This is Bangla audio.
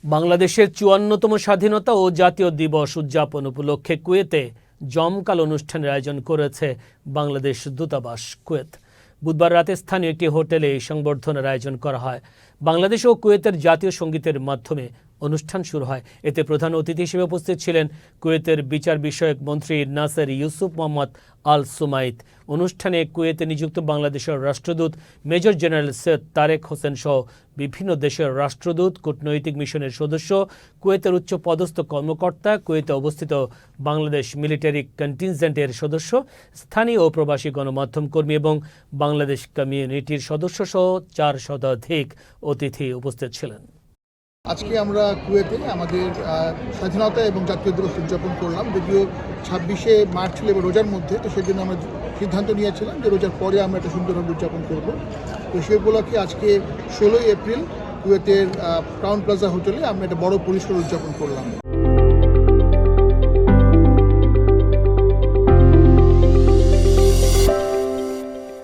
বাংলাদেশের ৫৪তম স্বাধীনতা ও জাতীয় দিবস উদযাপন উপলক্ষে কুয়েতে জমকালো অনুষ্ঠানের আয়োজন করেছে বাংলাদেশ দূতাবাস কুয়েত। বুধবার রাতে স্থানীয় একটি হোটেলে এই সংবর্ধনার আয়োজন করা হয়। বাংলাদেশ ও কুয়েতের জাতীয় সঙ্গীতের মাধ্যমে অনুষ্ঠান শুরু হয়। এতে প্রধান অতিথি হিসেবে উপস্থিত ছিলেন কুয়েতের বিচার বিষয়ক মন্ত্রী নাসের ইউসুফ মোহাম্মদ আল সুমাইত। অনুষ্ঠানে কুয়েতে নিযুক্ত বাংলাদেশের রাষ্ট্রদূত মেজর জেনারেল সৈয়দ তারেক হোসেন সহ বিভিন্ন দেশের রাষ্ট্রদূত, কূটনৈতিক মিশনের সদস্য, কুয়েতের উচ্চ পদস্থ কর্মকর্তা, কুয়েতে অবস্থিত বাংলাদেশ মিলিটারি কন্টিনজেন্টের সদস্য, স্থানীয় ও প্রবাসী গণমাধ্যম কর্মী এবং বাংলাদেশ কমিউনিটির সদস্য সহ ৪ শতাধিক অতিথি উপস্থিত ছিলেন। আজকে আমরা কুয়েতে আমাদের স্বাধীনতা এবং জাতীয় দিবস উদযাপন করলাম। যদিও ২৬শে মার্চ ছিল এবার রোজার মধ্যে, তো সেই জন্য আমরা সিদ্ধান্ত নিয়েছিলাম যে রোজার পরে আমরা একটা সুন্দরভাবে উদযাপন করব। তো সেই উপলক্ষে আজকে ১৬ই এপ্রিল কুয়েতের ক্রাউন প্লাজা হোটেলে আমরা একটা বড় পরিসর উদযাপন করলাম।